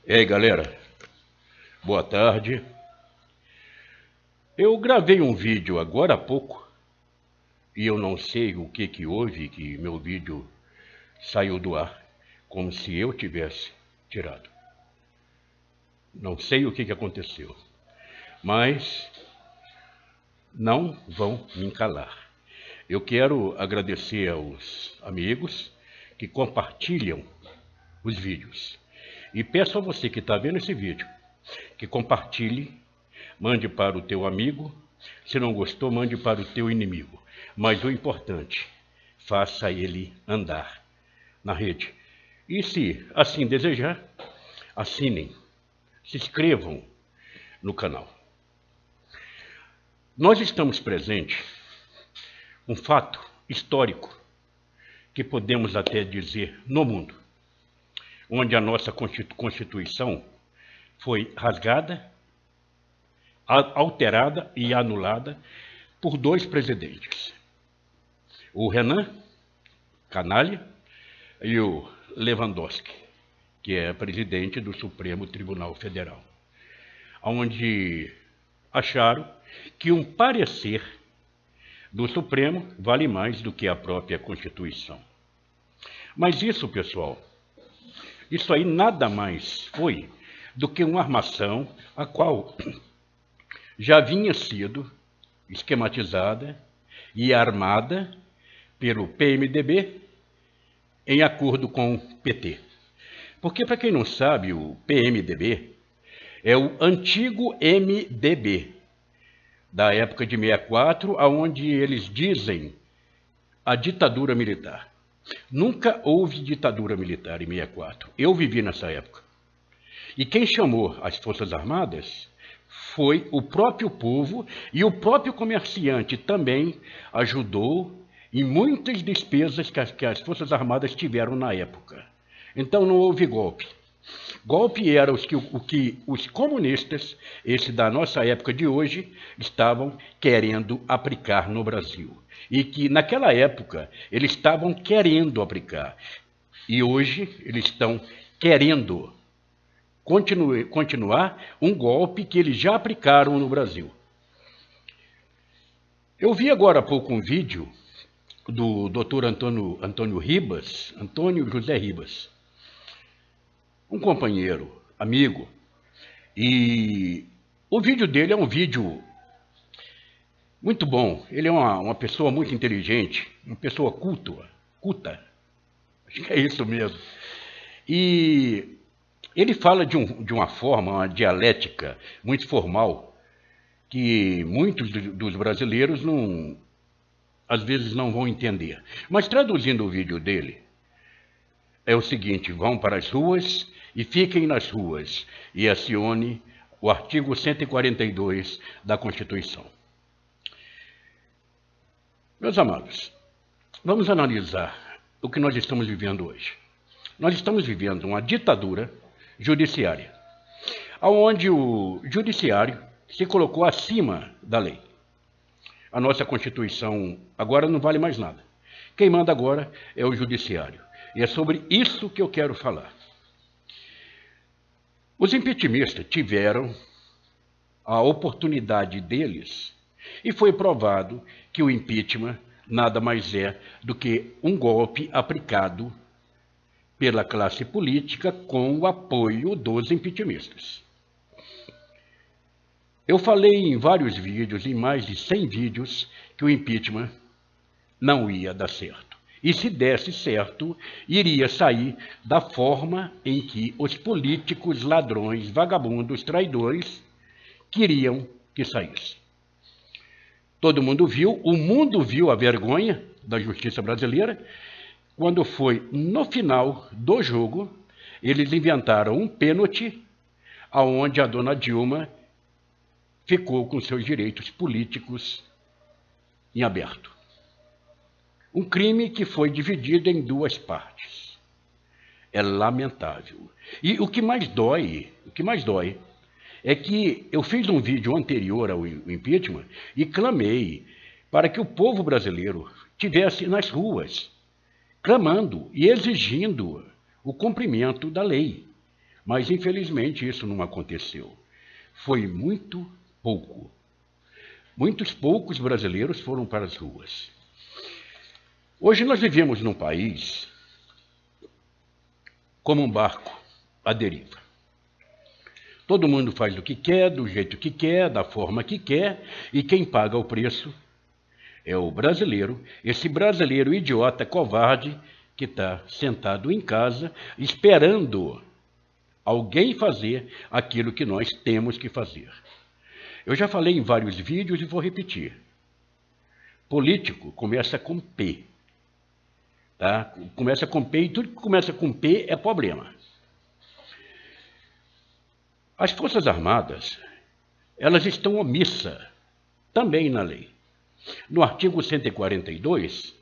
E aí, galera, boa tarde. Eu gravei um vídeo agora há pouco e eu não sei o que houve que meu vídeo saiu do ar, como se eu tivesse tirado. Não sei o que aconteceu, mas não vão me calar. Eu quero agradecer aos amigos que compartilham os vídeos. E peço a você que está vendo esse vídeo, que compartilhe, mande para o teu amigo. Se não gostou, mande para o teu inimigo. Mas o importante, faça ele andar na rede. E se assim desejar, assinem, se inscrevam no canal. Nós estamos presentes um fato histórico que podemos até dizer no mundo, onde a nossa Constituição foi rasgada, alterada e anulada por dois presidentes, o Renan Canalha e o Lewandowski, que é presidente do Supremo Tribunal Federal, onde acharam que um parecer do Supremo vale mais do que a própria Constituição. Mas isso, pessoal, isso aí nada mais foi do que uma armação a qual já vinha sido esquematizada e armada pelo PMDB em acordo com o PT. Porque, para quem não sabe, o PMDB é o antigo MDB, da época de 64, onde eles dizem a ditadura militar. Nunca houve ditadura militar em 64. Eu vivi nessa época. E quem chamou as Forças Armadas foi o próprio povo, e o próprio comerciante também ajudou em muitas despesas que as Forças Armadas tiveram na época. Então não houve golpe. Golpe era o que os comunistas, esse da nossa época de hoje, estavam querendo aplicar no Brasil. E que naquela época eles estavam querendo aplicar. E hoje eles estão querendo continuar um golpe que eles já aplicaram no Brasil. Eu vi agora há pouco um vídeo do Dr. Antônio José Ribas, um companheiro, amigo, e o vídeo dele é um vídeo muito bom. Ele é uma pessoa muito inteligente, uma pessoa culta, acho que é isso mesmo. E ele fala de uma forma, uma dialética muito formal, que muitos dos brasileiros às vezes não vão entender. Mas traduzindo o vídeo dele, é o seguinte: vão para as ruas e fiquem nas ruas e acione o artigo 142 da Constituição. Meus amados, vamos analisar o que nós estamos vivendo hoje. Nós estamos vivendo uma ditadura judiciária, onde o judiciário se colocou acima da lei. A nossa Constituição agora não vale mais nada. Quem manda agora é o judiciário. E é sobre isso que eu quero falar. Os impeachmentistas tiveram a oportunidade deles e foi provado que o impeachment nada mais é do que um golpe aplicado pela classe política com o apoio dos impeachmentistas. Eu falei em vários vídeos, em mais de 100 vídeos, que o impeachment não ia dar certo. E se desse certo, iria sair da forma em que os políticos, ladrões, vagabundos, traidores queriam que saísse. Todo mundo viu, o mundo viu a vergonha da justiça brasileira, quando foi no final do jogo, eles inventaram um pênalti, onde a dona Dilma ficou com seus direitos políticos em aberto. Um crime que foi dividido em duas partes. É lamentável. E o que mais dói é que eu fiz um vídeo anterior ao impeachment e clamei para que o povo brasileiro estivesse nas ruas, clamando e exigindo o cumprimento da lei. Mas, infelizmente, isso não aconteceu. Foi muito pouco. Muitos poucos brasileiros foram para as ruas. Hoje nós vivemos num país como um barco à deriva. Todo mundo faz o que quer, do jeito que quer, da forma que quer, e quem paga o preço é o brasileiro, esse brasileiro idiota, covarde, que está sentado em casa esperando alguém fazer aquilo que nós temos que fazer. Eu já falei em vários vídeos e vou repetir. Político começa com P. Tá? Começa com P e tudo que começa com P é problema. As Forças Armadas, elas estão omissas também na lei. No artigo 142,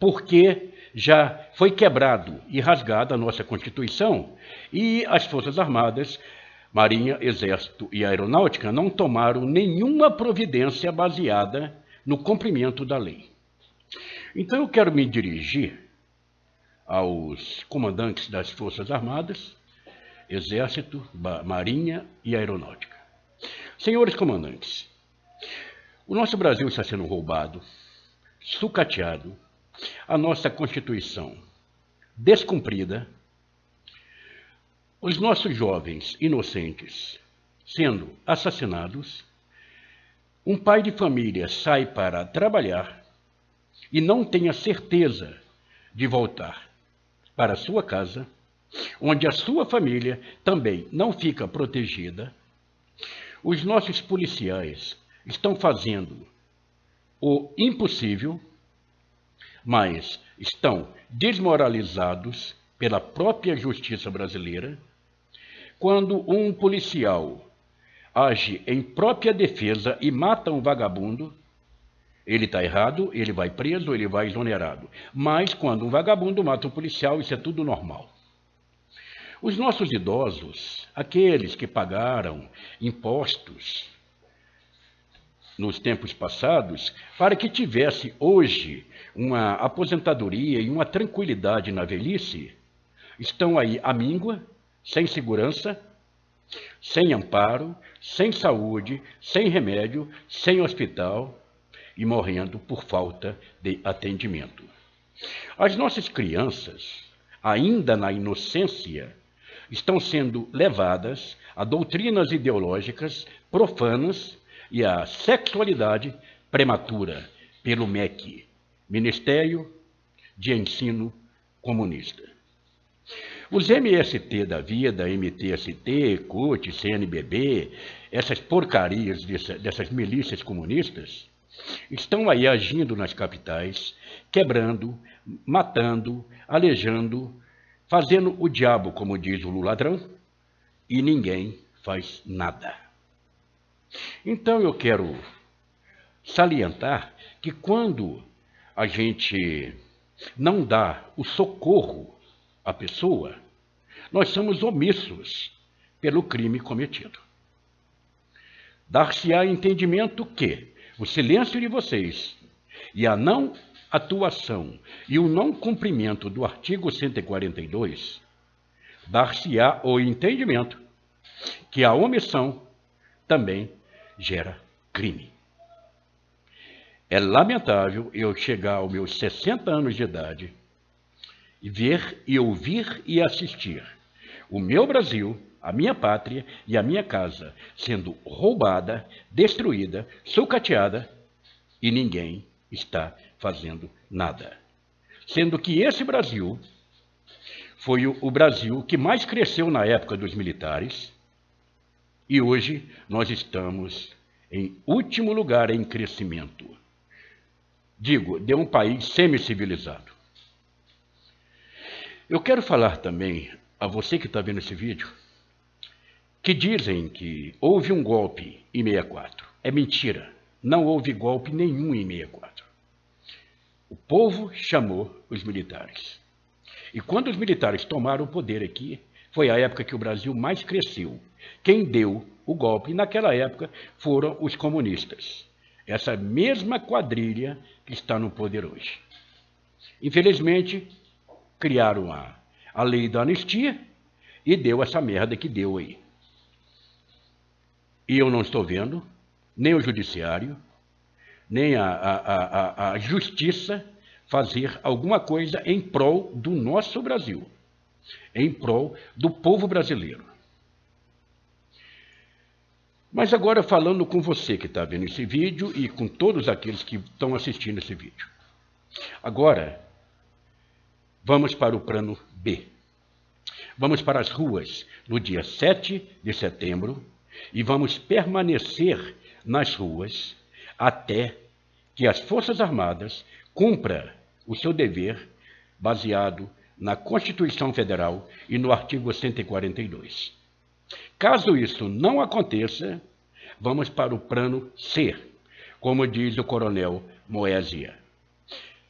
porque já foi quebrado e rasgada a nossa Constituição e as Forças Armadas, Marinha, Exército e Aeronáutica não tomaram nenhuma providência baseada no cumprimento da lei. Então eu quero me dirigir aos comandantes das Forças Armadas, Exército, Marinha e Aeronáutica. Senhores comandantes, o nosso Brasil está sendo roubado, sucateado, a nossa Constituição descumprida, os nossos jovens inocentes sendo assassinados, um pai de família sai para trabalhar e não tem a certeza de voltar para sua casa, onde a sua família também não fica protegida. Os nossos policiais estão fazendo o impossível, mas estão desmoralizados pela própria justiça brasileira. Quando um policial age em própria defesa e mata um vagabundo, ele está errado, ele vai preso, ele vai exonerado. Mas quando um vagabundo mata um policial, isso é tudo normal. Os nossos idosos, aqueles que pagaram impostos nos tempos passados, para que tivesse hoje uma aposentadoria e uma tranquilidade na velhice, estão aí à míngua, sem segurança, sem amparo, sem saúde, sem remédio, sem hospital e morrendo por falta de atendimento. As nossas crianças, ainda na inocência, estão sendo levadas a doutrinas ideológicas profanas e a sexualidade prematura pelo MEC, Ministério de Ensino Comunista. Os MST da vida, MTST, CUT, CNBB, essas porcarias dessas milícias comunistas, estão aí agindo nas capitais, quebrando, matando, aleijando, fazendo o diabo, como diz o ladrão, e ninguém faz nada. Então eu quero salientar que quando a gente não dá o socorro à pessoa, nós somos omissos pelo crime cometido. Dar-se-á entendimento que o silêncio de vocês e a não atuação e o não cumprimento do artigo 142, dar-se-á o entendimento que a omissão também gera crime. É lamentável eu chegar aos meus 60 anos de idade e ver e ouvir e assistir o meu Brasil, a minha pátria e a minha casa sendo roubada, destruída, sucateada e ninguém está fazendo nada. Sendo que esse Brasil foi o Brasil que mais cresceu na época dos militares e hoje nós estamos em último lugar em crescimento. Digo, de um país semi-civilizado. Eu quero falar também a você que está vendo esse vídeo, que dizem que houve um golpe em 64. É mentira, não houve golpe nenhum em 64. O povo chamou os militares. E quando os militares tomaram o poder aqui, foi a época que o Brasil mais cresceu. Quem deu o golpe naquela época foram os comunistas. Essa mesma quadrilha que está no poder hoje. Infelizmente, criaram a lei da anistia e deu essa merda que deu aí. E eu não estou vendo nem o judiciário, nem a justiça fazer alguma coisa em prol do nosso Brasil, em prol do povo brasileiro. Mas agora falando com você que está vendo esse vídeo e com todos aqueles que estão assistindo esse vídeo. Agora, vamos para o plano B. Vamos para as ruas no dia 7 de setembro e vamos permanecer nas ruas até que as Forças Armadas cumpram o seu dever baseado na Constituição Federal e no artigo 142. Caso isso não aconteça, vamos para o plano C, como diz o coronel Moésia.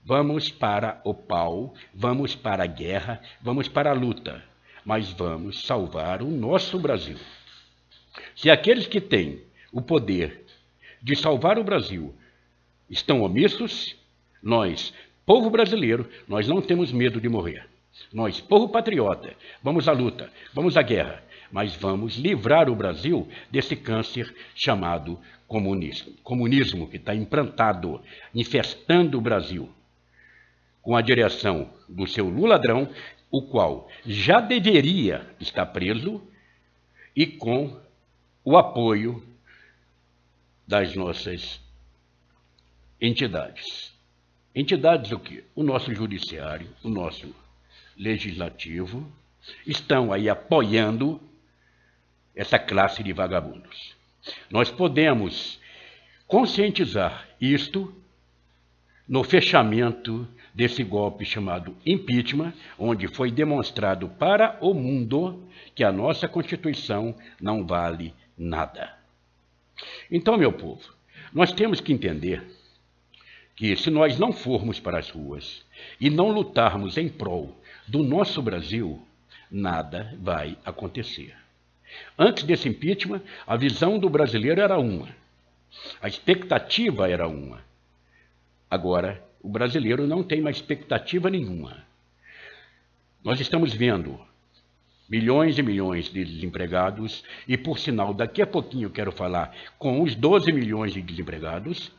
Vamos para o pau, vamos para a guerra, vamos para a luta, mas vamos salvar o nosso Brasil. Se aqueles que têm o poder de salvar o Brasil estão omissos, nós, povo brasileiro, nós não temos medo de morrer. Nós, povo patriota, vamos à luta, vamos à guerra, mas vamos livrar o Brasil desse câncer chamado comunismo. Comunismo que está implantado, infestando o Brasil, com a direção do seu Lula ladrão, o qual já deveria estar preso, e com o apoio das nossas entidades. Entidades o quê? O nosso judiciário, o nosso legislativo, estão aí apoiando essa classe de vagabundos. Nós podemos conscientizar isto no fechamento desse golpe chamado impeachment, onde foi demonstrado para o mundo que a nossa Constituição não vale nada. Então, meu povo, nós temos que entender que se nós não formos para as ruas e não lutarmos em prol do nosso Brasil, nada vai acontecer. Antes desse impeachment, a visão do brasileiro era uma, a expectativa era uma. Agora, o brasileiro não tem mais expectativa nenhuma. Nós estamos vendo milhões e milhões de desempregados, e por sinal, daqui a pouquinho eu quero falar com os 12 milhões de desempregados,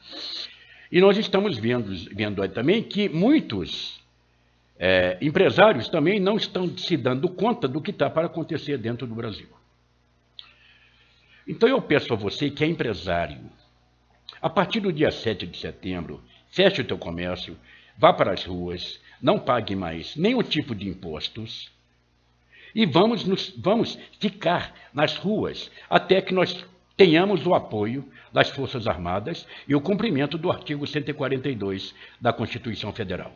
e nós estamos vendo também que muitos empresários também não estão se dando conta do que está para acontecer dentro do Brasil. Então eu peço a você que é empresário, a partir do dia 7 de setembro, feche o teu comércio, vá para as ruas, não pague mais nenhum tipo de impostos, e vamos ficar nas ruas até que nós tenhamos o apoio das Forças Armadas e o cumprimento do artigo 142 da Constituição Federal.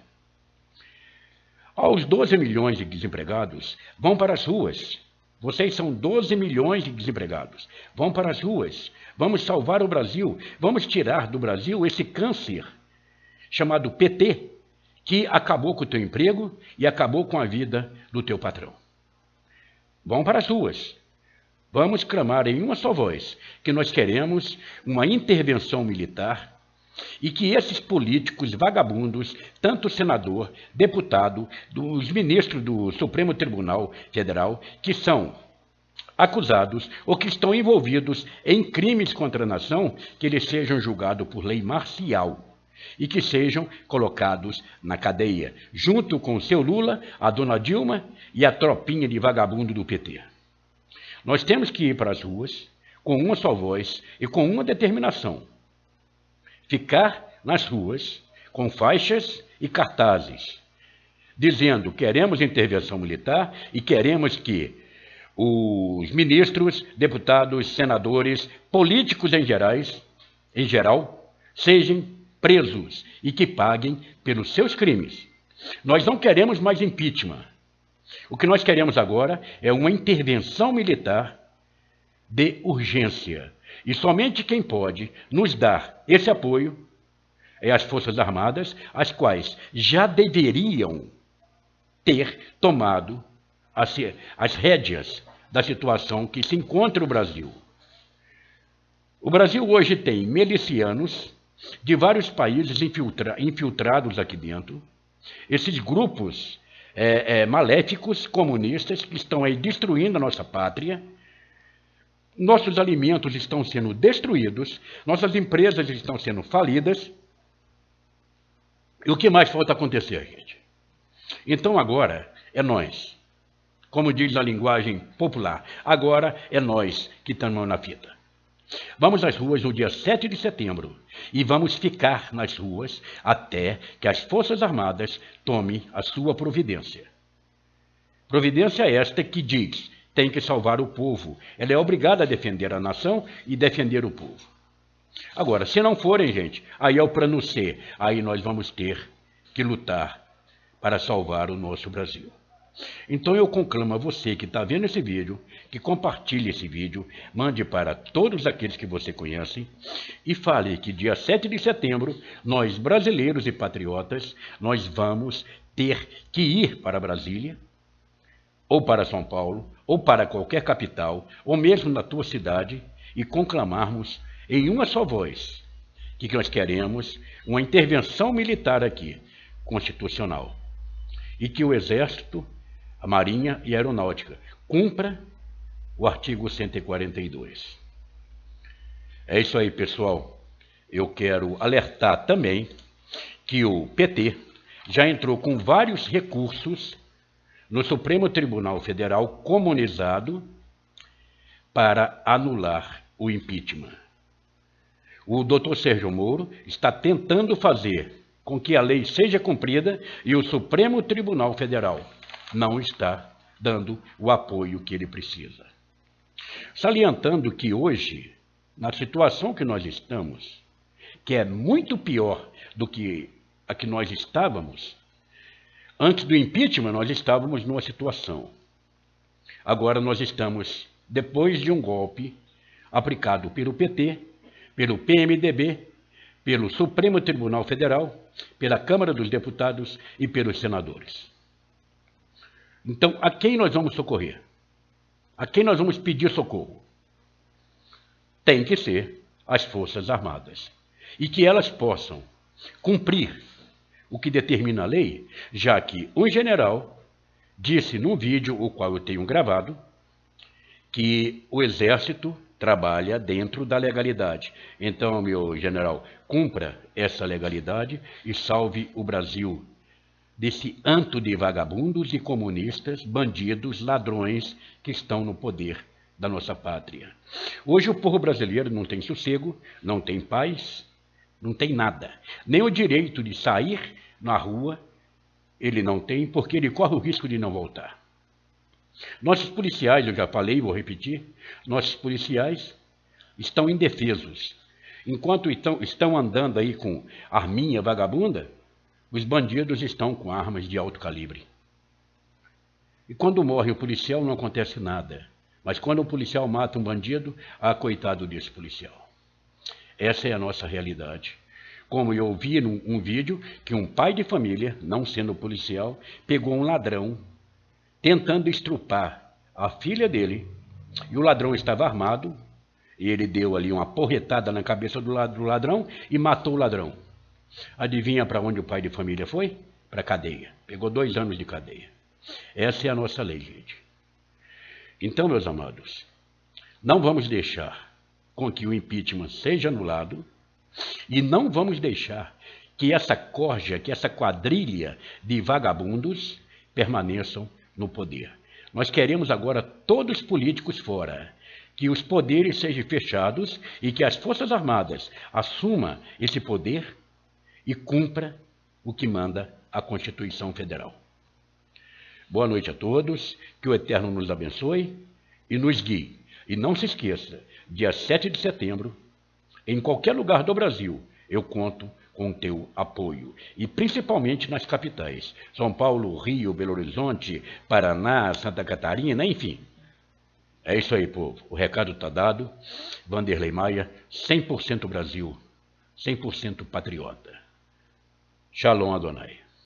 Aos 12 milhões de desempregados, vão para as ruas. Vocês são 12 milhões de desempregados. Vão para as ruas. Vamos salvar o Brasil. Vamos tirar do Brasil esse câncer chamado PT, que acabou com o teu emprego e acabou com a vida do teu patrão. Vão para as ruas. Vamos clamar em uma só voz que nós queremos uma intervenção militar e que esses políticos vagabundos, tanto senador, deputado, dos ministros do Supremo Tribunal Federal, que são acusados ou que estão envolvidos em crimes contra a nação, que eles sejam julgados por lei marcial e que sejam colocados na cadeia, junto com o seu Lula, a dona Dilma e a tropinha de vagabundo do PT. Nós temos que ir para as ruas com uma só voz e com uma determinação. Ficar nas ruas com faixas e cartazes, dizendo que queremos intervenção militar e queremos que os ministros, deputados, senadores, políticos em geral, sejam presos e que paguem pelos seus crimes. Nós não queremos mais impeachment. O que nós queremos agora é uma intervenção militar de urgência. E somente quem pode nos dar esse apoio é as Forças Armadas, as quais já deveriam ter tomado as rédeas da situação que se encontra o Brasil. O Brasil hoje tem milicianos de vários países infiltrados aqui dentro. Esses grupos maléficos comunistas que estão aí destruindo a nossa pátria. Nossos alimentos estão sendo destruídos, nossas empresas estão sendo falidas. E o que mais falta acontecer, gente? Então agora é nós, como diz a linguagem popular, agora é nós que estamos na fita. Vamos às ruas no dia 7 de setembro e vamos ficar nas ruas até que as Forças Armadas tomem a sua providência. Providência esta que diz, tem que salvar o povo. Ela é obrigada a defender a nação e defender o povo. Agora, se não forem, gente, aí é o plano C. Aí nós vamos ter que lutar para salvar o nosso Brasil. Então eu conclamo a você que está vendo esse vídeo, que compartilhe esse vídeo, mande para todos aqueles que você conhece e fale que dia 7 de setembro, nós brasileiros e patriotas, nós vamos ter que ir para Brasília, ou para São Paulo, ou para qualquer capital, ou mesmo na tua cidade, e conclamarmos em uma só voz que nós queremos uma intervenção militar aqui, constitucional, e que o Exército, a Marinha e a Aeronáutica cumpra o artigo 142. É isso aí, pessoal. Eu quero alertar também que o PT já entrou com vários recursos no Supremo Tribunal Federal comunizado para anular o impeachment. O doutor Sérgio Moro está tentando fazer com que a lei seja cumprida e o Supremo Tribunal Federal não está dando o apoio que ele precisa. Salientando que hoje, na situação que nós estamos, que é muito pior do que a que nós estávamos, antes do impeachment nós estávamos numa situação. Agora nós estamos, depois de um golpe aplicado pelo PT, pelo PMDB, pelo Supremo Tribunal Federal, pela Câmara dos Deputados e pelos senadores. Então, a quem nós vamos socorrer? A quem nós vamos pedir socorro? Tem que ser as Forças Armadas. E que elas possam cumprir o que determina a lei, já que um general disse num vídeo, o qual eu tenho gravado, que o Exército trabalha dentro da legalidade. Então, meu general, cumpra essa legalidade e salve o Brasil desse anto de vagabundos e comunistas, bandidos, ladrões que estão no poder da nossa pátria. Hoje o povo brasileiro não tem sossego, não tem paz, não tem nada. Nem o direito de sair na rua ele não tem, porque ele corre o risco de não voltar. Nossos policiais, eu já falei, vou repetir, nossos policiais estão indefesos. Enquanto estão andando aí com arminha vagabunda, os bandidos estão com armas de alto calibre. E quando morre o policial não acontece nada. Mas quando o policial mata um bandido, coitado desse policial. Essa é a nossa realidade. Como eu vi num vídeo que um pai de família, não sendo policial, pegou um ladrão tentando estrupar a filha dele, e o ladrão estava armado, e ele deu ali uma porretada na cabeça do ladrão e matou o ladrão. Adivinha para onde o pai de família foi? Para a cadeia. Pegou 2 anos de cadeia. Essa é a nossa lei, gente. Então, meus amados, não vamos deixar com que o impeachment seja anulado e não vamos deixar que essa corja, que essa quadrilha de vagabundos permaneçam no poder. Nós queremos agora todos os políticos fora, que os poderes sejam fechados e que as Forças Armadas assumam esse poder e cumpra o que manda a Constituição Federal. Boa noite a todos, que o Eterno nos abençoe e nos guie. E não se esqueça, dia 7 de setembro, em qualquer lugar do Brasil, eu conto com o teu apoio. E principalmente nas capitais, São Paulo, Rio, Belo Horizonte, Paraná, Santa Catarina, enfim. É isso aí, povo. O recado está dado. Vanderlei Maia, 100% Brasil, 100% patriota. Shalom Adonai.